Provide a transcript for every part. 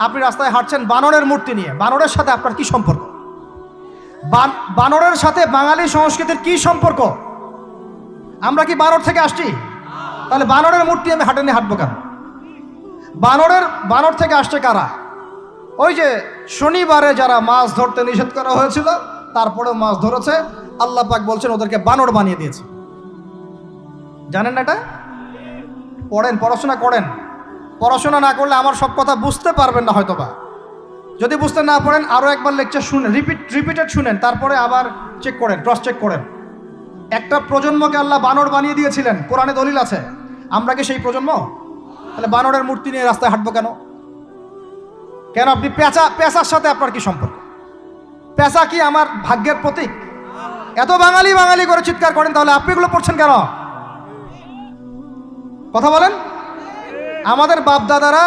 আপনি রাস্তায় হাঁটছেন বানরের মূর্তি নিয়ে, বানরের সাথে আপনার কি সম্পর্ক? বানরের সাথে বাঙালি সংস্কৃতির কি সম্পর্ক? আমরা কি বানর থেকে আসছি? তাহলে বানরের মূর্তি আমি হাটে নিয়ে হাঁটবো কেন? বানর থেকে আসছে কারা? ওই যে শনিবারে যারা মাছ ধরতে নিষেধ করা হয়েছিল তারপরেও মাছ ধরেছে, আল্লাহ পাক বলছেন ওদেরকে বানর বানিয়ে দিয়েছে। জানেন না এটা? পড়েন, পড়াশোনা করেন। পড়াশোনা না করলে আমার সব কথা বুঝতে পারবেন না হয়তোবা। যদি বুঝতে না পারেন আরও একবার লেকচার শুনেন, রিপিটেড শুনেন, তারপরে আবার চেক করেন, ক্রস চেক করেন। একটা প্রজন্মকে আল্লাহ বানর বানিয়ে দিয়েছিলেন, কোরআনে দলিল আছে। আমরা কি সেই প্রজন্ম? তাহলে বানরের মূর্তি নিয়ে রাস্তায় হাঁটবো কেন? কেন? আপনি পেঁচার সাথে আপনার কি সম্পর্ক? পেঁচা কি আমার ভাগ্যের প্রতীক? এত বাঙালি বাঙালি করে চিৎকার করেন, তাহলে আপনি এগুলো পড়ছেন কেন? কথা বলেন। আমাদের বাপ দাদারা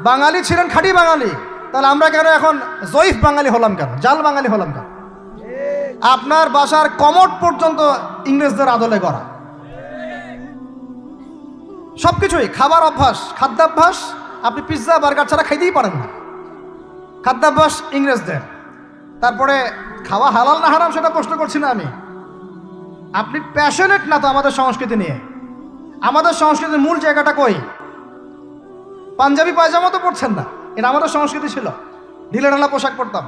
বাঙালি ছিলেন, খাঁটি বাঙালি, তাহলে আমরা কেন এখন জয়ীফ বাঙালি হলাম কেন? জাল বাঙালি হলাম কেন? আপনার বাসার কমোড পর্যন্ত ইংরেজদের আদলে গড়া। সবকিছুই খাবার অভ্যাস, খাদ্যাভ্যাস, আপনি পিৎজা বার্গার ছাড়া খাইতেই পারেন না। খাদ্যাভ্যাস ইংরেজদের। তারপরে খাওয়া হালাল না হারাম সেটা প্রশ্ন করছি না আমি। আপনি প্যাশনেট না তো আমাদের সংস্কৃতি নিয়ে? আমাদের সংস্কৃতির মূল জায়গাটা কই? পাঞ্জাবি পায়জামা তো পরছেন না, এটা আমাদের সংস্কৃতি ছিল। ঢিলেঢালা পোশাক পরতাম।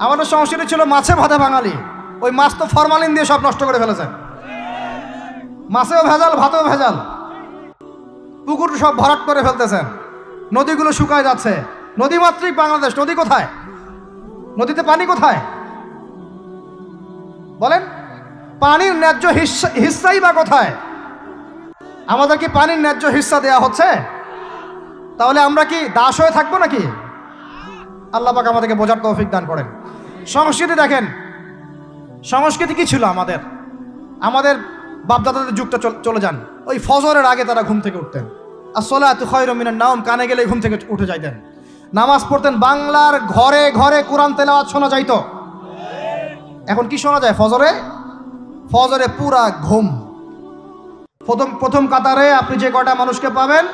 আমাদের সংস্কৃতি ছিল মাছে ভাতে বাঙালি। ওই মাছ তো ফরমালিন দিয়ে সব নষ্ট করে ফেলেছেন। মাছেও ভেজাল, ভাতেও ভেজাল। পুকুর সব ভরাট করে ফেলতেছেন, নদীগুলো শুকায় যাচ্ছে। নদীমাতৃক বাংলাদেশ, নদী কোথায়? নদীতে পানি কোথায় বলেন? পানির ন্যায্য হিস্সাই বা কোথায়? আমাদের কি পানির ন্যায্য হিস্সা দেয়া হচ্ছে? তাহলে আমরা কি দাস হয়ে থাকবো নাকি? আল্লাহ পাক আমাদেরকে বোঝার তৌফিক দান করেন। সংস্কৃতি দেখেন, সংস্কৃতি কি ছিল আমাদের? আমাদের বাপদাদাদের যুগটা চলে যান, ওই ফজরের আগে তারা ঘুম থেকে উঠতেন। আসসালাতু খায়রুম মিনান নাওম, কানে গেলে ঘুম থেকে উঠে যাইতেন, নামাজ পড়তেন। বাংলার ঘরে ঘরে কোরআন তেলাওয়াত শোনা যাইতো। এখন কি শোনা যায়? ফজরে পুরা ঘুম। প্রথম কাতারে আপনি যে কয়টা মানুষকে পাবেন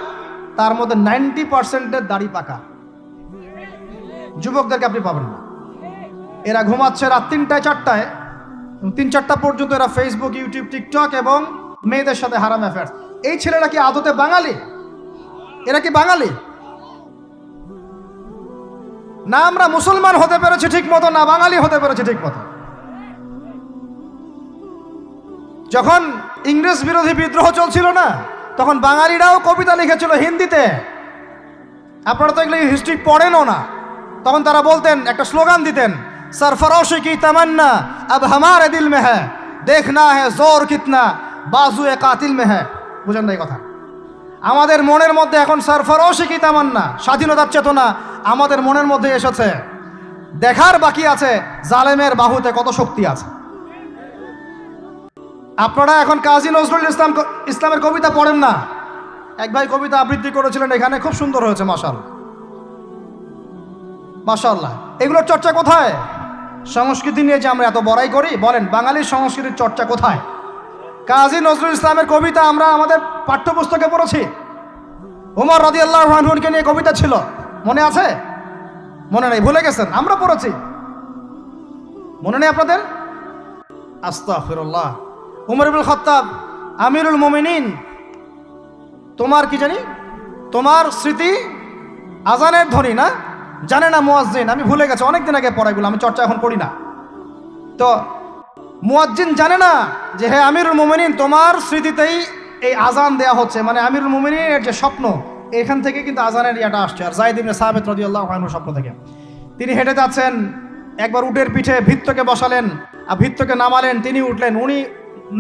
তার মধ্যে 90% দাড়ি পাকা। যুবকদেরকে আপনি পাবেন না। এরা ঘুমাচ্ছে রাত 3টায় 4টায়, 3-4টা পর্যন্ত এরা ফেসবুক, ইউটিউব, টিকটক এবং মেয়েদের সাথে হারাম অ্যাফেয়ার্স। এই ছেলেরা কি আদতে বাঙালি? এরা কি বাঙালি? না আমরা মুসলমান হতে পেরেছি ঠিক মতো, না বাঙালি হতে পেরেছি ঠিক মতো। যখন ইংরেজ বিরোধী বিদ্রোহ চলছিল না, তখন বাঙালিরাও কবিতা লিখেছিল হিন্দিতে। আপনারা তো এগুলো হিস্ট্রি পড়েনও না। তখন তারা বলতেন, একটা স্লোগান দিতেন, सरफरोशी की तमन्ना अब हमारे दिल में है, देखना है जोर कितना बाजुए कातिल में है। বুঝেন না এই কথা? আমাদের মনের মধ্যে এখন सरफरोशी की तमन्ना, স্বাধীনতার চেতনা আমাদের মনের মধ্যে এসেছে। দেখার বাকি আছে জালেমের বাহুতে কত শক্তি আছে। আপনারা এখন কাজী নজরুল ইসলামের কবিতা পড়েন না। এক ভাই কবিতা আবৃত্তি করেছিলেন এখানে, খুব সুন্দর হয়েছে, মাশাআল্লাহ মাশাআল্লাহ। এগুলোর চর্চা কোথায়? সংস্কৃতি নিয়ে যে আমরা এত বড়াই করি, বলেন বাঙালির সংস্কৃতির চর্চা কোথায়? কাজী নজরুল ইসলামের কবিতা আমরা আমাদের পাঠ্যপুস্তকে পড়েছি। ওমর রাদিয়াল্লাহু আনহুকে নিয়ে কবিতা ছিল, মনে আছে? মনে নেই, ভুলে গেছেন? আমরা পড়েছি, মনে নেই আপনাদের? আস্তাগফিরুল্লাহ। উমর ইবনুল খাত্তাব, আমিরুল মুমিনিন, তোমার কি জানি, তোমার স্মৃতি আজানের ধ্বনি না, জানে না মুয়াজ্জিন। আমি ভুলে গেছি, অনেকদিন আগে পড়াইগুলো, আমি চর্চা এখন করি না। তো মুয়াজ্জিন জানে না যে হে আমিরুল মুমিনিন, তোমার স্মৃতিতেই এই আজান দেয়া হচ্ছে। মানে আমিরুল মুমিনিনের যে স্বপ্ন, এখান থেকে কিন্তু আজানের ইয়াটা আসছে। আর যায়েদ ইবনে সাবিত রাদিয়াল্লাহু আনহু স্বপ্ন থেকে তিনি হেঁটে যাচ্ছেন, একবার উটের পিঠে ভৃত্যকে বসালেন আর ভৃত্যকে নামালেন, তিনি উঠলেন, উনি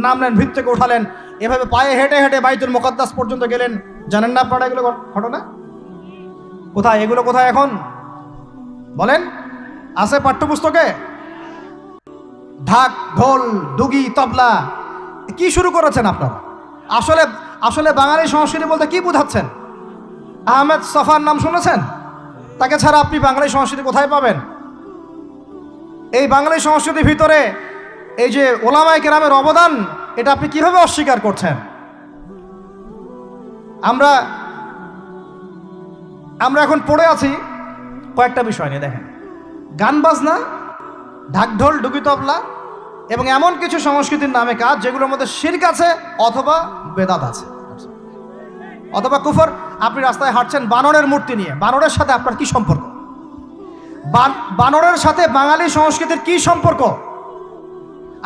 নামলেন, ভৃত্যকে উঠালেন, এভাবে পায়ে হেঁটে হেঁটে বাইতুল মুকাদ্দাস পর্যন্ত গেলেন। জানেন না আপনারা এগুলো ঘটনা? কোথায় এগুলো? কোথায় এখন বলেন? আছে পাঠ্যপুস্তকে? ঢাক, ঢোল, দুগি, তবলা কি শুরু করেছেন আপনারা? আসলে বাঙালি সংস্কৃতি বলতে কি বোঝাচ্ছেন? আহমেদ সফার নাম শুনেছেন? তাকে ছাড়া আপনি বাঙালি সংস্কৃতি কোথায় পাবেন? এই বাঙালি সংস্কৃতির ভিতরে এই যে ওলামায়ে কেরামের অবদান, এটা আপনি কিভাবে অস্বীকার করছেন? আমরা আমরা এখন পড়ে আছি কয়েকটা বিষয় নিয়ে। দেখেন, গান বাজনা, ঢাকঢোল, ডুকি তবলা এবং এমন কিছু সংস্কৃতির নামে কাজ যেগুলোর মধ্যে শিরক আছে অথবা বেদাত আছে অথবা কুফর। আপনি রাস্তায় হাঁটছেন বানরের মূর্তি নিয়ে, বানরের সাথে আপনার কি সম্পর্ক? বানরের সাথে বাঙালি সংস্কৃতির কি সম্পর্ক?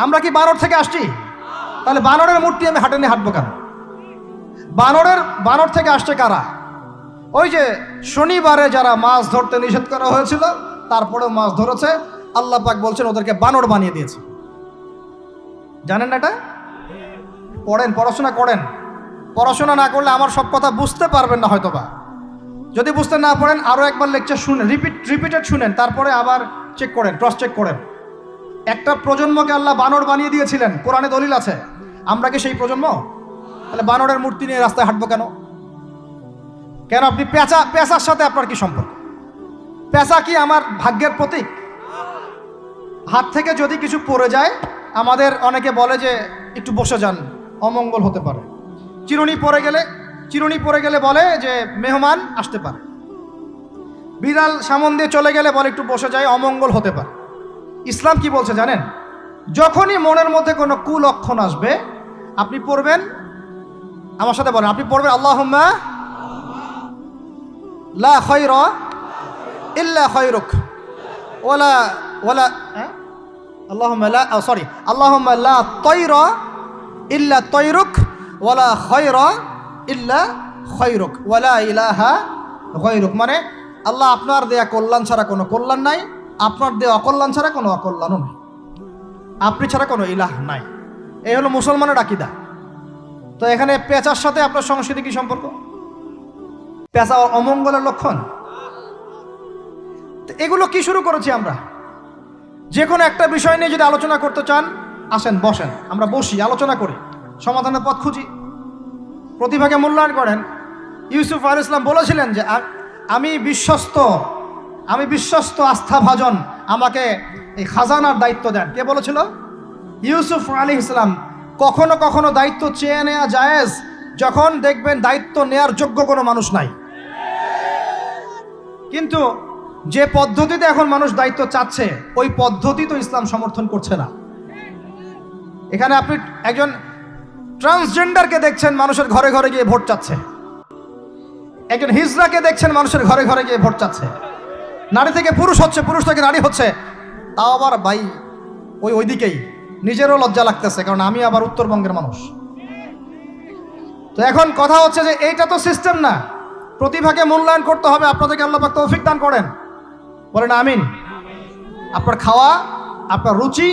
আমরা কি বানর থেকে আসছি? তাহলে বানরের মূর্তি আমি হাটে নিয়ে হাঁটবো কেন? বানর থেকে আসছে কারা? ওই যে শনিবারে যারা মাছ ধরতে নিষেধ করা হয়েছিল তারপরেও মাছ ধরেছে, আল্লাহ পাক বলছেন ওদেরকে বানর বানিয়ে দিয়েছে। জানেন না এটা? পড়েন, পড়াশোনা করেন। পড়াশোনা না করলে আমার সব কথা বুঝতে পারবেন না হয়তোবা। যদি বুঝতে না পারেন আরও একবার লেকচার শুনেন, রিপিটেড শুনেন, তারপরে আবার চেক করেন, ক্রস চেক করেন। একটা প্রজন্মকে আল্লাহ বানর বানিয়ে দিয়েছিলেন, কোরআনে দলিল আছে। আমরা কি সেই প্রজন্ম? তাহলে বানরের মূর্তি নিয়ে রাস্তায় হাঁটবো কেন? কেন? আপনি পেঁচার সাথে আপনার কি সম্পর্ক? পেঁচা কি আমার ভাগ্যের প্রতীক? হাত থেকে যদি কিছু পড়ে যায়, আমাদের অনেকে বলে যে একটু বসে যান, অমঙ্গল হতে পারে। চিরুনি পড়ে গেলে বলে যে মেহমান আসতে পারে। বিড়াল সামন দিয়ে চলে গেলে বলে একটু বসে যায়, অমঙ্গল হতে পারে। ইসলাম কি বলছে জানেন? যখনই মনের মধ্যে কোনো কুলক্ষণ আসবে আপনি পড়বেন, আমার সাথে বলেন, আপনি পড়বেন আল্লাহুম্মা লা খায়রা ইল্লা খায়রুক ওয়ালা আল্লাহুম্মা লা তায়রা ইল্লা তায়রুক ওয়ালা খায়রা ইল্লা খায়রুক ওয়ালা ইলাহা গায়রুক। মানে আল্লাহ আপনার দেয়া কল্যাণ ছাড়া কোনো কল্যাণ নাই, আপনার দেয়া অকল্যাণ ছাড়া কোনো অকল্যাণও নাই, আপনি ছাড়া কোনো ইলাহ নাই। এই হলো মুসলমানের আকীদা। তো এখানে পেঁচার সাথে আপনার সংস্কৃতি কি সম্পর্ক? পেঁচা অমঙ্গলের লক্ষণ। এগুলো কি শুরু করেছি আমরা? যে কোনো একটা বিষয় নিয়ে যদি আলোচনা করতে চান আসেন, বসেন, আমরা বসি, আলোচনা করি, সমাধানের পথ খুঁজি, প্রতিভাকে মূল্যায়ন করেন। ইউসুফ আলাইহিস সালাম বলেছিলেন যে আমি বিশ্বস্ত আস্থাভাজন, আমাকে এই খাজানার দায়িত্ব দেন। কে বলেছিল? ইউসুফ আলাইহিস সালাম। কখনো কখনো দায়িত্ব চেয়ে নেওয়া জায়েজ যখন দেখবেন দায়িত্ব নেয়ার যোগ্য কোনো মানুষ নাই। কিন্তু যে পদ্ধতিতে এখন মানুষ দায়িত্ব চাচ্ছে ওই পদ্ধতি তো ইসলাম সমর্থন করছে না। এখানে আপনি একজন ট্রান্সজেন্ডারকে দেখছেন মানুষের ঘরে ঘরে গিয়ে ভোট চাচ্ছে, একজন হিজড়াকে দেখছেন মানুষের ঘরে ঘরে গিয়ে ভোট চাচ্ছে, নারী থেকে পুরুষ হচ্ছে, পুরুষ থেকে নারী হচ্ছে, তাও আবার ভাই ওইদিকেই। নিজেরও লজ্জা লাগতেছে, কারণ আমি আবার উত্তরবঙ্গের মানুষ। তো এখন কথা হচ্ছে যে এইটা তো সিস্টেম না, প্রতিভাকে মূল্যায়ন করতে হবে। আপনাদেরকে আল্লাহ পাক তৌফিক দান করেন, বলেন আমিন। আপনার খাওয়া, আপনার রুচি,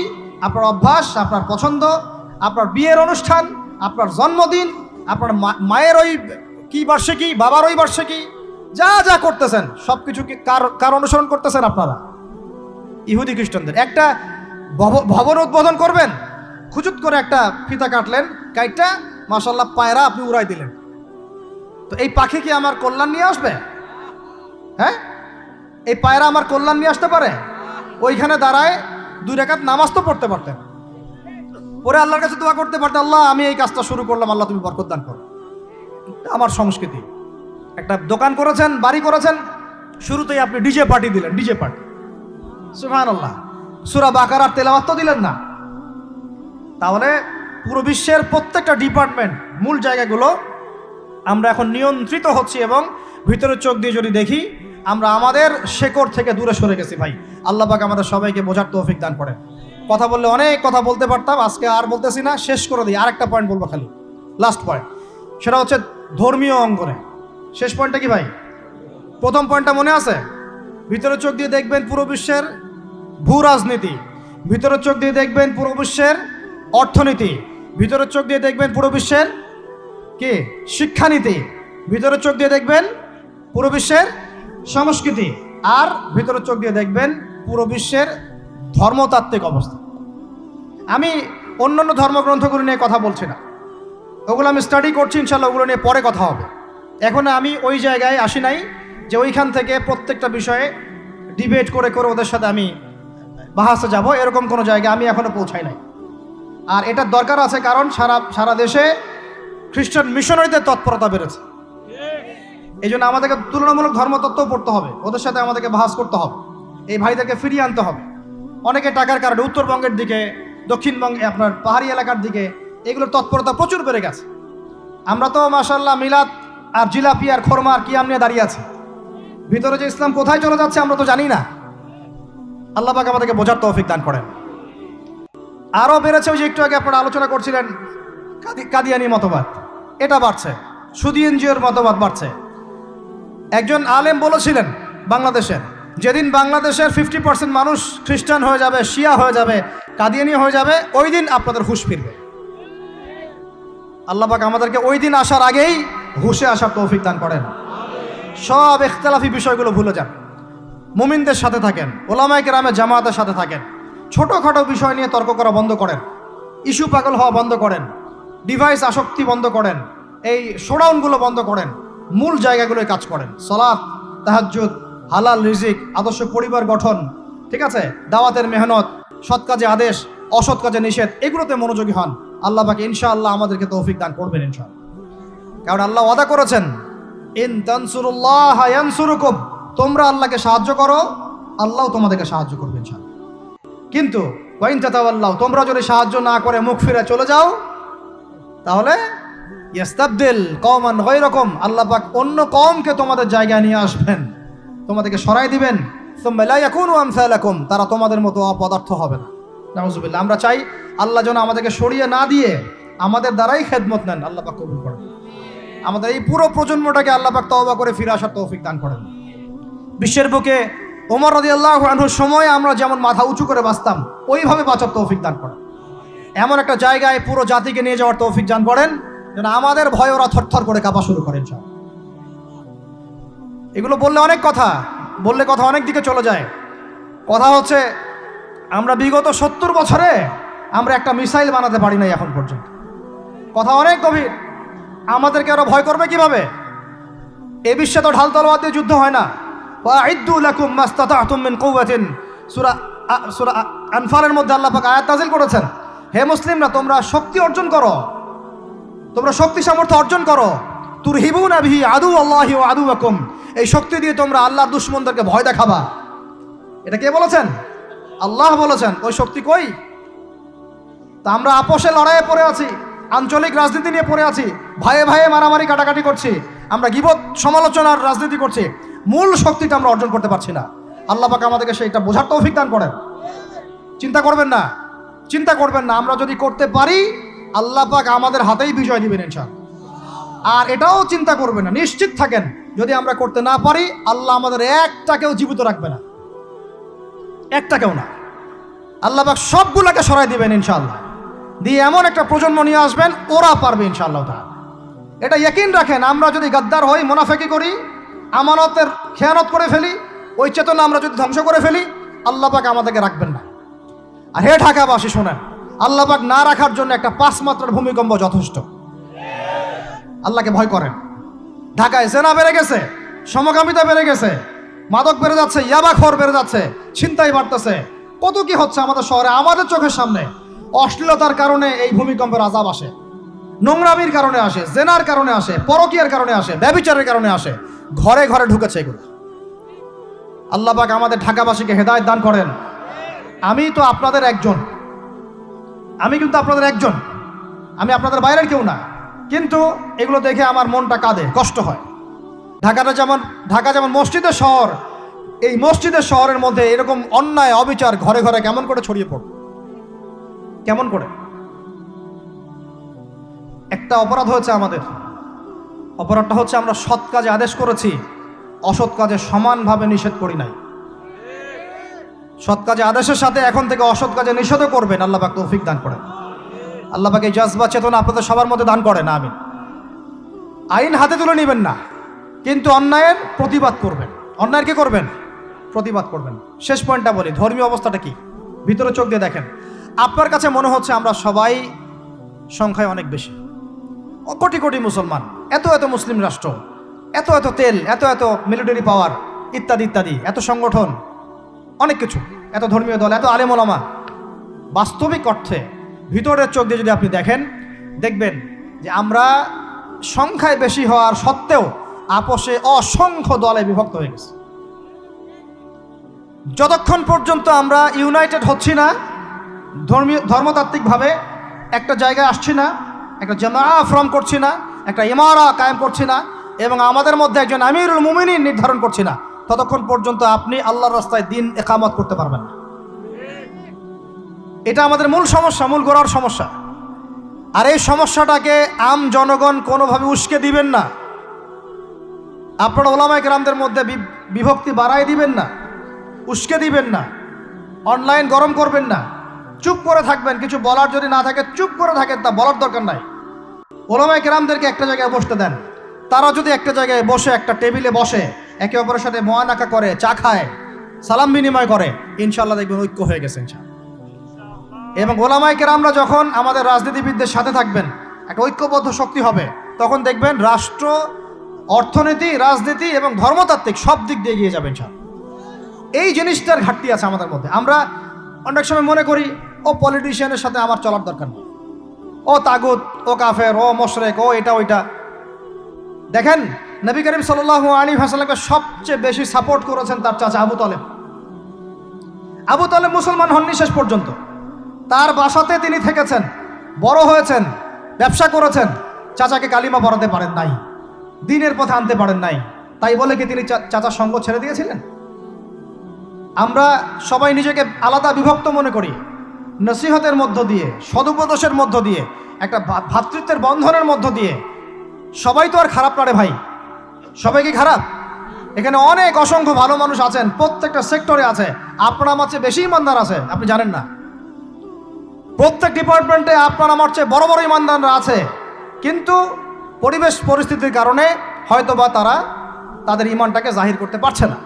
আপনার অভ্যাস, আপনার পছন্দ, আপনার বিয়ের অনুষ্ঠান, আপনার জন্মদিন, আপনার মায়ের ওই কি বার্ষিকী, বাবার ওই বার্ষিকী, যা যা করতেছেন সব কিছু কি কার অনুসরণ করতেছেন আপনারা? ইহুদি খ্রিস্টানদের। একটা ভবন উদ্বোধন করবেন, খুচুত করে একটা ফিতা কাটলেন, কাইটটা মাশাআল্লাহ পায়রা আপনি উড়াই দিলেন। তো এই পাখি কি আমার কল্যাণ নিয়ে আসবে? হ্যাঁ, এই পায়রা আমার কল্যাণ নিয়ে আসতে পারে? ওইখানে দাঁড়ায় 2 রাকাত নামাজ তো পড়তে পারতেন, পরে আল্লাহর কাছে দোয়া করতে পারতেন, আল্লাহ আমি এই কাজটা শুরু করলাম, আল্লাহ তুমি বরকত দান করো। আমার সংস্কৃতি। একটা দোকান করেছেন, বাড়ি করেছেন, শুরুতেই আপনি ডিজে পার্টি দিলেন, ডিজে পার্টি, সুবহানাল্লাহ। সূরা বাকারার তেলাওয়াত তো দিলেন না। তাহলে পুরো বিশ্বের প্রত্যেকটা ডিপার্টমেন্ট, মূল জায়গাগুলো আমরা এখন নিয়ন্ত্রিত হচ্ছি, এবং ভিতরের চোখ দিয়ে যদি দেখি আমরা আমাদের শেকড় থেকে দূরে সরে গেছি। ভাই আল্লাহ পাক আমাদের সবাইকে বোঝার তৌফিক দান করেন। কথা বললে অনেক কথা বলতে পারতাম, আজকে আর বলতেছি না, শেষ করে দিই। আরেকটা পয়েন্ট বলবো, খালি লাস্ট পয়েন্ট, সেটা হচ্ছে ধর্মীয় অঙ্গনে। শেষ পয়েন্টটা কি ভাই? প্রথম পয়েন্টটা মনে আছে? ভিতরের চোখ দিয়ে দেখবেন পুরো বিশ্বের ভূ রাজনীতি, ভিতরের চোখ দিয়ে দেখবেন পুরো বিশ্বের অর্থনীতি, ভিতরের চোখ দিয়ে দেখবেন পুরো বিশ্বের কি শিক্ষানীতি, ভিতরের চোখ দিয়ে দেখবেন পুরো বিশ্বের সংস্কৃতি, আর ভিতরের চোখ দিয়ে দেখবেন পুরো বিশ্বের ধর্মতাত্ত্বিক অবস্থা। আমি অন্যান্য ধর্মগ্রন্থগুলো নিয়ে কথা বলছি না, ওগুলো আমি স্টাডি করছি, ইনশাল্লাহ ওগুলো নিয়ে পরে কথা হবে। এখন আমি ওই জায়গায় আসি নাই যে ওইখান থেকে প্রত্যেকটা বিষয়ে ডিবেট করে করে ওদের সাথে আমি বাহাসে যাব, এরকম কোনো জায়গায় আমি এখনো পৌঁছাই নাই। আর এটার দরকার আছে, কারণ সারা দেশে খ্রিস্টান মিশনারিদের তৎপরতা বেড়েছে। এই জন্য আমাদেরকে তুলনামূলক ধর্মতত্ত্ব পড়তে হবে, ওদের সাথে আমাদেরকে বাহাস করতে হবে, এই ভাইদেরকে ফিরিয়ে আনতে হবে। অনেকে টাকার কারণে উত্তরবঙ্গের দিকে, দক্ষিণবঙ্গে আপনার পাহাড়ি এলাকার দিকে এগুলোর তৎপরতা প্রচুর বেড়ে গেছে। আমরা তো মাশাআল্লাহ মিলাদ আর জিলাপি আর খোরমা আর কিয়াম নিয়ে দাঁড়িয়ে আছি। ভিতরে যে ইসলাম কোথায় চলে যাচ্ছে আমরা তো জানি না। আল্লাহ পাক আমাদেরকে বোঝার তৌফিক দান করেন। আরও বেড়েছে, ওই যে একটু আগে আপনারা আলোচনা করছিলেন কাদিয়ানি মতবাদ, এটা বাড়ছে। সুদী এনজিওর মতবাদ বাড়ছে। একজন আলেম বলেছিলেন বাংলাদেশের, যেদিন বাংলাদেশের 50% মানুষ খ্রিস্টান হয়ে যাবে, শিয়া হয়ে যাবে, কাদিয়ানি হয়ে যাবে, ওই দিন আপনাদের হুঁশ ফিরবে। আল্লাহ পাক আমাদেরকে ওই দিন আসার আগেই হুঁশে আসার তৌফিক দান করেন। সব ইখতিলাফি বিষয়গুলো ভুলে যান, মুমিনদের সাথে থাকেন, ওলামায়ে কেরামের জামাতের সাথে থাকেন, ছোটোখাটো বিষয় নিয়ে তর্ক করা বন্ধ করেন, ইস্যু পাগল হওয়া বন্ধ করেন, ডিভাইস আসক্তি বন্ধ করেন, এই শোডাউনগুলো বন্ধ করেন, মূল জায়গাগুলোয় কাজ করেন। সালাত, তাহাজ্জুদ, হালাল রিজিক, আদর্শ পরিবার গঠন, ঠিক আছে, দাওয়াতের মেহনত, সৎ কাজে আদেশ, অসৎ কাজে নিষেধ, এগুলোতে মনোযোগী হন। আল্লাহ পাক ইনশাআল্লাহ আমাদেরকে তৌফিক দান করবেন ইনশাআল্লাহ। কারণ আল্লাহ ওয়াদা করেছেন, ইন তানসুরুল্লাহ ইয়ানসুরুকুম, তোমরা আল্লাহকে সাহায্য করো, আল্লাহ তোমাদেরকে সাহায্য করবে ইনশাআল্লাহ। কিন্তু ওয়াইন তাতাওয়াল্লাহ, তোমরা যদি সাহায্য না করে মুখ ফিরে চলে যাও, তাহলে ইয়াস্তাবদিল কওমান গায়রাকুম, আল্লাহ পাক অন্য কওমকে তোমাদের জায়গায় নিয়ে আসবেন, তোমাদেরকে সরাই দিবেন। সুম্মা লা ইয়াকুনু আমসালাকুম, তারা তোমাদের মতো অপদার্থ হবে না। নাউযুবিল্লাহ। আমরা চাই আল্লাহ যেন আমাদেরকে সরিয়ে না দিয়ে আমাদের দ্বারাই খেদমত নেন। আল্লাহ পাক কবুল করেন। আমাদের এই পুরো প্রজন্মটাকে আল্লাহ পাক তওবা করে ফিরে আসার তৌফিক দান করেন। বিশ্বের বুকে ওমর রাদিয়াল্লাহু আনহুর সময় আমরা যেমন মাথা উঁচু করে বাঁচতাম, ওইভাবে বাঁচার তৌফিক দান করেন। এমন একটা জায়গায় পুরো জাতিকে নিয়ে যাওয়ার তৌফিক দান করেন যেন আমাদের ভয়ে ওরা থরথর করে কাঁপা শুরু করেন। এগুলো বললে অনেক কথা, বললে কথা অনেক দিকে চলে যায়। কথা হচ্ছে, আমরা বিগত 70 বছরে আমরা একটা মিসাইল বানাতে পারি নাই এখন পর্যন্ত। কথা অনেক গভীর। আমাদেরকে ওরা ভয় করবে কিভাবে? এ বিশ্বে তো ঢাল তলোয়ার দিয়ে যুদ্ধ হয় না। ওয়াইদ্দু লাকুম মাস্তাতাতুম মিন কুওয়াতিন, সূরা আনফালের মধ্যে আল্লাহ পাক আয়াত নাযিল করেছেন, হে মুসলিমরা তোমরা শক্তি অর্জন করো, তোমরা শক্তি সামর্থ্য অর্জন করো। তুরহিবুনা বিহি আদুওয়াল্লাহি ওয়া আদুওয়াকুম, এই শক্তি দিয়ে তোমরা আল্লাহর দুশমনদেরকে ভয় দেখাবা। এটা কে বলেছেন? আল্লাহ বলেছেন। ওই শক্তি কই? তা আমরা আপোষে লড়াইয়ে পড়ে আছি, আঞ্চলিক রাজনীতি নিয়ে পড়ে আছি, ভাইয়ে ভাইয়ে মারামারি কাটাকাটি করছি, আমরা গীবত সমালোচনার রাজনীতি করছি, মূল শক্তিটা আমরা অর্জন করতে পারছি না। আল্লাহ পাক আমাদেরকে সেইটা বোঝার তৌফিক দান করেন। চিন্তা করবেন না, চিন্তা করবেন না, আমরা যদি করতে পারি আল্লাহ পাক আমাদের হাতেই বিজয় দিবেন ইনশাআল্লাহ। আর এটাও চিন্তা করবেন না, নিশ্চিত থাকেন যদি আমরা করতে না পারি আল্লাহ আমাদের একটাকেও জীবিত রাখবে না, একটাকেও না। আল্লাহ পাক সবগুলোকে সরাই দিবেন ইনশাআল্লাহ, দিয়ে এমন একটা প্রজন্ম নিয়ে আসবেন ওরা পারবে ইনশাআল্লাহ তাআলা। এটা ইয়াকিন রাখেন। আমরা যদি গাদ্দার হই, মুনাফিকি করি, আমানতের খেয়ানত করে ফেলি, ওই চেতনা আমরা যদি ধ্বংস করে ফেলি, আল্লাহ পাক আমাদেরকে রাখবেন না। আর হে ঢাকাবাসী শোনেন, আল্লাহ পাক না রাখার জন্য একটা 5 মাত্রার ভূমিকম্প যথেষ্ট। আল্লাহকে ভয় করেন। ঢাকায় জেনা বেড়ে গেছে, সমকামিতা বেড়ে গেছে, মাদক বেড়ে যাচ্ছে, ইয়াবাখোর বেড়ে যাচ্ছে, ছিনতাই বাড়তেছে, কত কি হচ্ছে আমাদের শহরে, আমাদের চোখের সামনে। অশ্লীলতার কারণে এই ভূমিকম্পের আযাব আসে, নোংরামির কারণে আসে, জেনার কারণে আসে, পরকীয়ার কারণে আসে, ব্যভিচারের কারণে আসে, ঘরে ঘরে ঢুকেছে এগুলো। আল্লাহ পাক আমাদের ঢাকাবাসীকে হেদায়েত দান করেন। আমি তো আপনাদের একজন, আমি কিন্তু আপনাদের একজন, আমি আপনাদের বাইরের কেউ না, কিন্তু এগুলো দেখে আমার মনটা কাঁদে, কষ্ট হয়। ঢাকা যেমন মসজিদের শহর, এই মসজিদের শহরের মধ্যে এরকম অন্যায় অবিচার ঘরে ঘরে কেমন করে ছড়িয়ে পড়ে, কেমন করে? একটা অপরাধ হয়েছে আমাদের, অপরাধটা হচ্ছে আমরা সৎ কাজে আদেশ করেছি, অসৎ কাজে সমানভাবে নিষেধ করি নাই। সৎ কাজে আদেশের সাথে এখন থেকে অসৎ কাজে নিষেধও করবেন। আল্লাহ পাক তৌফিক দান করেন। আল্লাহ পাক এই জজবা চেতনা আপনাদের সবার মধ্যে দান করেন, আমিন। আইন হাতে তুলে নেবেন না, কিন্তু অন্যায়ের প্রতিবাদ করবেন। অন্যায়ের কি করবেন? প্রতিবাদ করবেন। শেষ পয়েন্টটা বলি, ধর্মীয় অবস্থাটা কি? ভিতরে চোখ দিয়ে দেখেন। আপনার কাছে মনে হচ্ছে আমরা সবাই সংখ্যায় অনেক বেশি, কোটি কোটি মুসলমান, এত এত মুসলিম রাষ্ট্র, এত এত তেল, এত এত মিলিটারি পাওয়ার, ইত্যাদি ইত্যাদি, এত সংগঠন, অনেক কিছু, এত ধর্মীয় দল, এত আলেম ওলামা। বাস্তবিক অর্থে ভিতরের চোখ দিয়ে যদি আপনি দেখেন, দেখবেন যে আমরা সংখ্যায় বেশি হওয়ার সত্ত্বেও আপোষে অসংখ্য দলে বিভক্ত হয়ে গেছে। যতক্ষণ পর্যন্ত আমরা ইউনাইটেড হচ্ছি না, ধর্মতাত্ত্বিকভাবে একটা জায়গায় আসছি না, একটা জামাআ ফর্ম করছি না, একটা ইমারা কায়েম করছি না, এবং আমাদের মধ্যে একজন আমিরুল মুমিনিন নির্ধারণ করছি না, ততক্ষণ পর্যন্ত আপনি আল্লাহর রাস্তায় দিন ইকামত করতে পারবেন না। এটা আমাদের মূল সমস্যা, মূল গোড়ার সমস্যা। আর এই সমস্যাটাকে আম জনগণ কোনোভাবে উস্কে দিবেন না। আপনারা ওলামায়ে কেরামদের মধ্যে বিভক্তি বাড়াই দিবেন না, উস্কে দিবেন না, অনলাইন গরম করবেন না, চুপ করে থাকবেন। কিছু বলার যদি না থাকে চুপ করে থাকেন, তা বলার দরকার নাই। ওলামায়ে কেরামদেরকে একটা জায়গায় বসতে দেন। তারা যদি একটা জায়গায় বসে, একটা টেবিলে বসে, একে অপরের সাথে মোয়ানাকা করে, চা খায়, সালাম বিনিময় করে, ইনশাআল্লাহ দেখবেন ঐক্য হয়ে গেছে ইনশাআল্লাহ। এবং ওলামায়ে কেরামরা যখন আমাদের রাজনীতিবিদদের সাথে থাকবেন, একটা ঐক্যবদ্ধ শক্তি হবে, তখন দেখবেন রাষ্ট্র, অর্থনীতি, রাজনীতি এবং ধর্মতাত্ত্বিক সব দিক দিয়ে এগিয়ে যাবে ইনশাআল্লাহ। এই জিনিসটার ঘাটতি আছে আমাদের মধ্যে। আমরা অনেক সময় মনে করি ও পলিটিশিয়ানের সাথে আমার চলার দরকার নেই, ও তাগুত, ও কাফের, ও মুশরিক, ও এটা ওইটা। দেখেন, নবী করিম সাল্লাল্লাহু আলাইহি ওয়াসাল্লামকে সবচেয়ে বেশি সাপোর্ট করেছেন তার চাচা আবু তালেব। আবু তালেব মুসলমান হননি শেষ পর্যন্ত। তার বাসাতে তিনি থেকেছেন, বড় হয়েছেন, ব্যবসা করেছেন। চাচাকে কালিমা পড়াতে পারেন নাই, দ্বীনের পথে আনতে পারেন নাই। তাই বলে কি তিনি চাচার সঙ্গ ছেড়ে দিয়েছিলেন? আমরা সবাই নিজেকে আলাদা বিভক্ত মনে করি। নসিহতের মধ্য দিয়ে, সদুপদেশের মধ্য দিয়ে, একটা ভ্রাতৃত্বের বন্ধনের মধ্য দিয়ে। সবাই তো আর খারাপ না রে ভাই, সবাই কি খারাপ? এখানে অনেক অসংখ্য ভালো মানুষ আছেন, প্রত্যেকটা সেক্টরে আছে। আপনার আমার চেয়ে বেশি ইমানদার আছে, আপনি জানেন না? প্রত্যেক ডিপার্টমেন্টে আপনার আমার চেয়ে বড় বড় ইমানদাররা আছে, কিন্তু পরিবেশ পরিস্থিতির কারণে হয়তোবা তারা তাদের ইমানটাকে জাহির করতে পারছে না।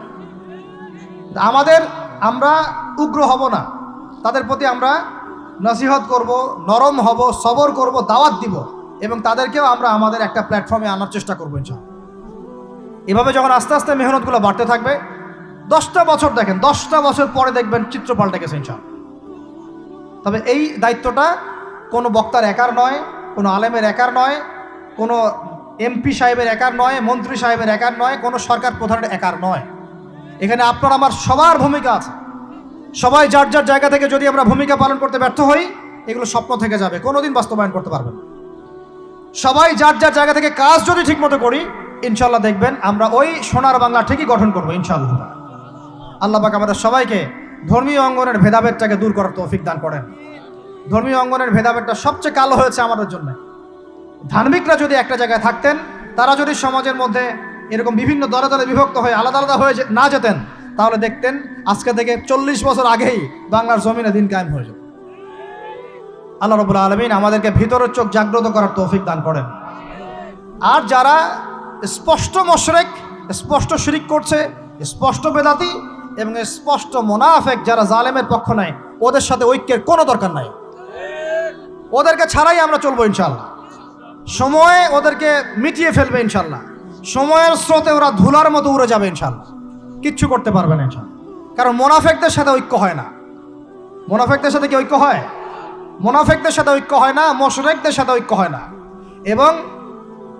আমরা উগ্র হব না, তাদের প্রতি আমরা নসিহত করব, নরম হব, সবর করব, দাওয়াত দিব, এবং তাদেরকেও আমরা আমাদের একটা প্ল্যাটফর্মে আনার চেষ্টা করবো ইনশাআল্লাহ। এভাবে যখন আস্তে আস্তে মেহনতগুলো বাড়তে থাকবে, 10টা বছর দেখেন, 10টা বছর পরে দেখবেন চিত্র পাল্টে গেছে ইনশাআল্লাহ। তবে এই দায়িত্বটা কোনো বক্তার একার নয়, কোনো আলেমের একার নয়, কোনো এমপি সাহেবের একার নয়, মন্ত্রী সাহেবের একার নয়, কোনো সরকার প্রধানের একার নয়। এখানে আপনার আমার সবার ভূমিকা আছে। সবাই যার যার জায়গা থেকে যদি আমরা ভূমিকা পালন করতে ব্যর্থ হই, এগুলো স্বপ্ন থেকে যাবে, কোনোদিন বাস্তবায়ন করতে পারবেন। সবাই যার যার জায়গা থেকে কাজ যদি ঠিকমতো করি, ইনশাআল্লাহ দেখবেন আমরা ওই সোনার বাংলা ঠিকই গঠন করবো ইনশাআল্লাহ। আল্লাহ পাক আমাদের সবাইকে ধর্মীয় অঙ্গনের ভেদাভেদটাকে দূর করার তৌফিক দান করেন। ধর্মীয় অঙ্গনের ভেদাভেদটা সবচেয়ে কালো হয়েছে আমাদের জন্য। ধার্মিকরা যদি একটা জায়গায় থাকতেন, তারা যদি সমাজের মধ্যে এরকম বিভিন্ন দলে দলে বিভক্ত হয়ে আলাদা আলাদা হয়ে না যেতেন, তাহলে দেখতেন আজকে থেকে 40 বছর আগেই বাংলার জমিনে দিন কায়েম হয়ে যেত। আল্লাহ রাব্বুল আলামিন আমাদেরকে ভিতরের চোখ জাগ্রত করার তৌফিক দান করেন। আর যারা স্পষ্ট মুশরিক, স্পষ্ট শিরিক করছে, স্পষ্ট বেদাতি এবং স্পষ্ট মুনাফিক, যারা জালেমের পক্ষ নেয়, ওদের সাথে ঐক্যের কোনো দরকার নাই। ওদেরকে ছাড়াই আমরা চলবো ইনশাআল্লাহ। সময়ে ওদেরকে মিটিয়ে ফেলবে ইনশাআল্লাহ। সময়ের স্রোতে ওরা ধুলার মতো উড়ে যাবে ইনশাআল্লাহ, কিচ্ছু করতে পারবে না ইনশাআল্লাহ। কারণ মুনাফিকদের সাথে ঐক্য হয় না। মুনাফিকদের সাথে কি ঐক্য হয়? মুনাফিকদের সাথে ঐক্য হয় না, মুশরিকদের সাথে ঐক্য হয় না। এবং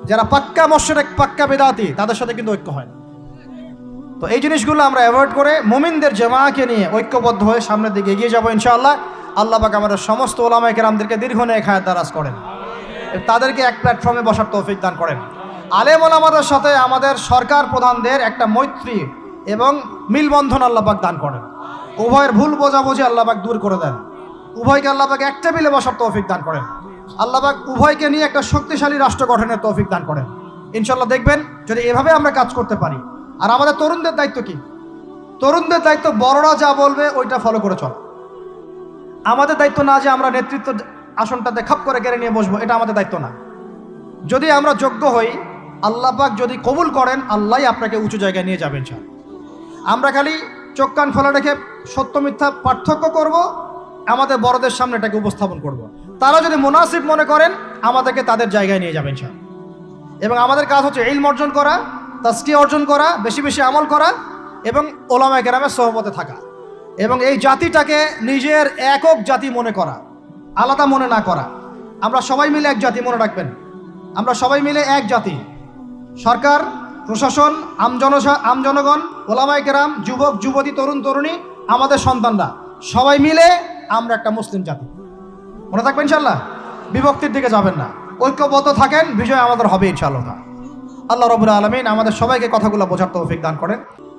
যারা পাক্কা মুশরিক, পাক্কা বেদাতি, তাদের সাথে কিন্তু ঐক্য হয় না। তো এই জিনিসগুলো আমরা অ্যাভয়েড করে মুমিনদের জামাআকে নিয়ে ঐক্যবদ্ধ হয়ে সামনের দিকে এগিয়ে যাবো ইনশাআল্লাহ। আল্লাহ পাক আমাদের সমস্ত ওলামায়ে কেরামদেরকে দীর্ঘ নেক হায়াত দারাজ করেন, তাদেরকে এক প্ল্যাটফর্মে বসার তৌফিক দান করেন। আলেম ওলামাদের সাথে আমাদের সরকার প্রধানদের একটা মৈত্রী এবং মিলবন্ধন আল্লাহ পাক দান করেন। উভয়ের ভুল বোঝাবুঝি আল্লাহ পাক দূর করে দেন। উভয়কে আল্লাহ পাক এক টেবিলে বসার তৌফিক দান করেন। আল্লাহ পাক উভয়কে নিয়ে একটা শক্তিশালী রাষ্ট্র গঠনের তৌফিক দান করেন ইনশাআল্লাহ। দেখবেন যদি এভাবে আমরা কাজ করতে পারি। আর আমাদের তরুণদের দায়িত্ব কি? তরুণদের দায়িত্ব বড়রা যা বলবে ওইটা ফলো করে চলা। আমাদের দায়িত্ব না যে আমরা নেতৃত্ব আসনটাতে খাপ করে কেড়ে নিয়ে বসবো, এটা আমাদের দায়িত্ব না। যদি আমরা যোগ্য হই, আল্লাহ পাক যদি কবুল করেন, আল্লাহই আপনাকে উঁচু জায়গায় নিয়ে যাবেন ইনশাআল্লাহ। আমরা খালি চোখ কান খোলা রেখে সত্য মিথ্যা পার্থক্য করব, আমাদের বড়দের সামনে এটাকে উপস্থাপন করব। তারা যদি মুনাসিব মনে করেন, আমাদেরকে তাদের জায়গায় নিয়ে যাবেন ইনশাআল্লাহ। এবং আমাদের কাজ হচ্ছে ইলম অর্জন করা, তাজকিয়া অর্জন করা, বেশি বেশি আমল করা এবং ওলামায়ে কেরামের সহবতে থাকা, এবং এই জাতিটাকে নিজের একক জাতি মনে করা, আলাদা মনে না করা। আমরা সবাই মিলে এক জাতি, মনে রাখবেন, আমরা সবাই মিলে এক জাতি। সরকার প্রশাসন, আমজনগণ, ওলামায়ে কেরাম, যুবক যুবতী, তরুণ তরুণী, আমাদের সন্তানরা সবাই মিলে আমরা একটা মুসলিম জাতি। মনে থাকবেন ইনশাআল্লাহ, বিভক্তির দিকে যাবেন না, ঐক্যবদ্ধ থাকেন, বিজয় আমাদের হবে ইনশাআল্লাহ। আল্লাহ রাব্বুল আলামিন আমাদের সবাইকে কথাগুলো বোঝার তৌফিক দান করেন।